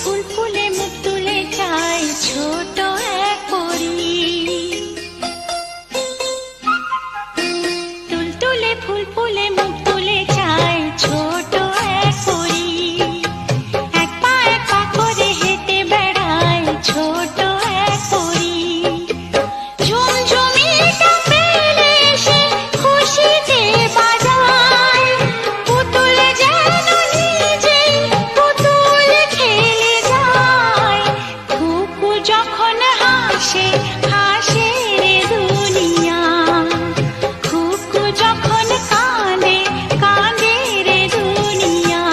ফুল ফুলে মুখ তুলে চায় ছোট এক পরী। তুলতুলে ফুল ফুলে মুখ তুলে চায় ছোট এক পরী। এক পা করে হেঁটে বেড়ায় ছোট এক পরী। ঝুমঝুমিটা পেলে সে খুশিতে বাজায়, পুতুল যেন নিজেই পুতুল খেলে যায়। খুকু যখন হাসে হাসে রে দুনিয়া, খুকু যখন কাঁদে কাঁদে রে দুনিয়া।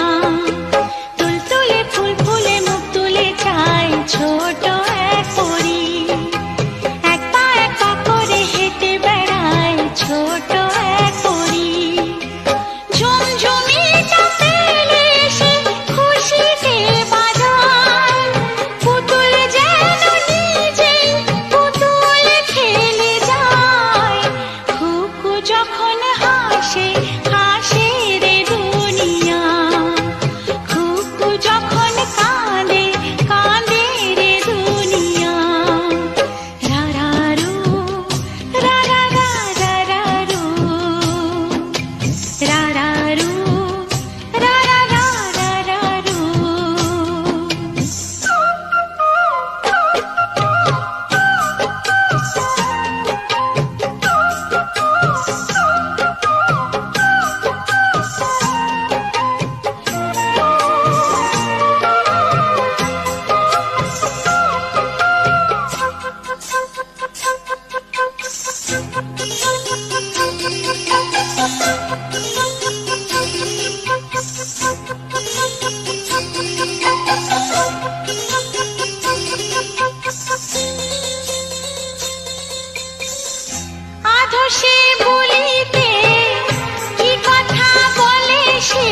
তুলতুলে ফুল ফুলে মুখ তুলে চায় ছোট এক পরী। এক পা করে হেঁটে বেড়ায় ছোট এক পরী। ঝুমঝুমিটা পেলে সে খুশিতে বাজায়, পুতুল যেন নিজেই পুতুল খেলে যায়। খুকু যখন হাসে হাসে রে দুনিয়া, খুকু যখন কাঁদে কাঁদে রে দুনিয়া। রারারু রারারা রারারু, রারারু রারারা রারারু। আধো সে বলিতে কি কথা বলে সে,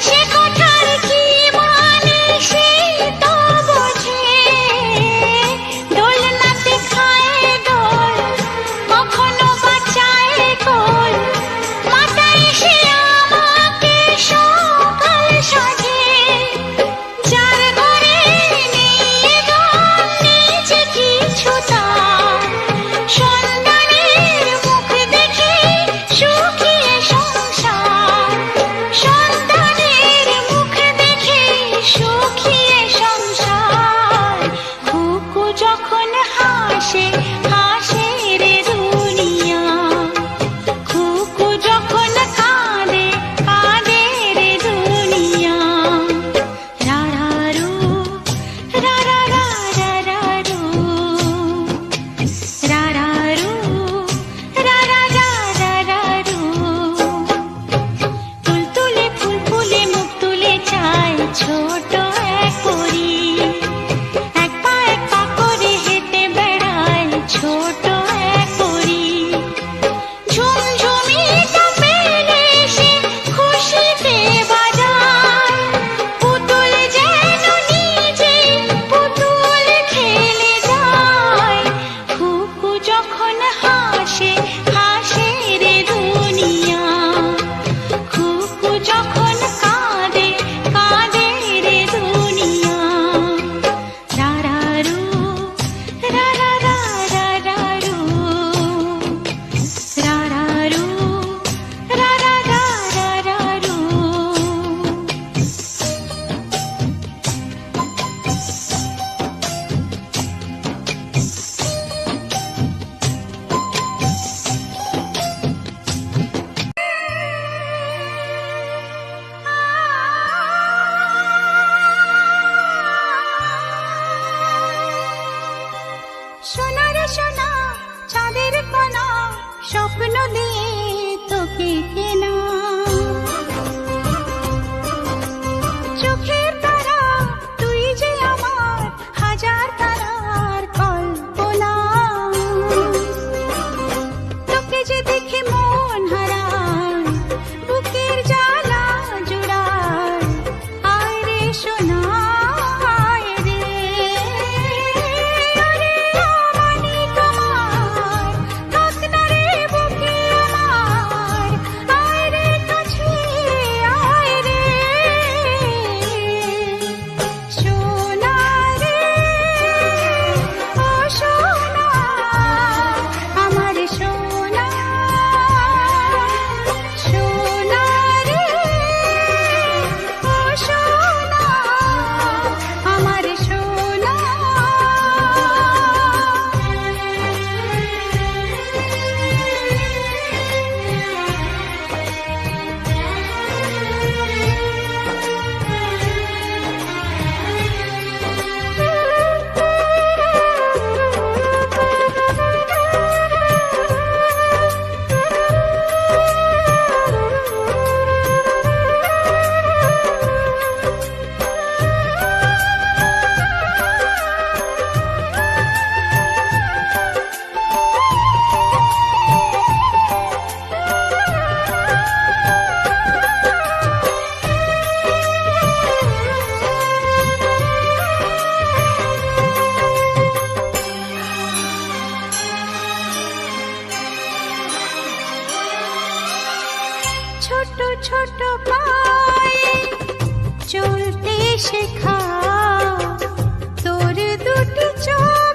সে কথার কি মানে সেই তো বোঝে। দোলনাতে খায় দোল, কখনো বাঁচায় কোল, মাথায় সে আমাকে সকাল সাজে। যার ঘরে নেই ধন নিচে কিছু তার, সন্তানের মুখ দেখে সুখিয়ে সংসার, সন্তানের মুখ দেখে সুখিয়ে সংসার। খুকু যখন হাসে হাসে রে দুনিয়া, খুকু যখন কাঁদে কাঁদে রে দুনিয়া। রারারু রারারা রারারু, রারারু রারারা রারারু। তুলতুলে ফুল ফুলে মুখ তুলে চায় ছোট এক পরী। এক পা করে হেঁটে বেড়ায় ছোট এক পরী। ঝুমঝুমিটা পেলে সে খুশিতে বাজায়, পুতুল যেন নিজেই পুতুল খেলে যায়। খুকু যখন হাসে হাসে রে দুনিয়া, খুকু যখন কাঁদে কাঁদে রে দুনিয়া। রারারু রারারা রারারু, রারারু রারারা রারারু। সোনা রে সোনা চাঁদের কণা, স্বপ্ন দিয়ে তোকে কেনা। চোখের তারা তুই যে আমার হাজার তারার কল্পনা। তোকে যে দেখে মন হারায়, বুকের জ্বালা জুড়ায়। আয় রে সোনা আয় রে, ওরে আমানি তোমার থাক না রে বুকে আমার। ছোট ছোট পায়ে চলতে শেখা তোর দুটি চোখ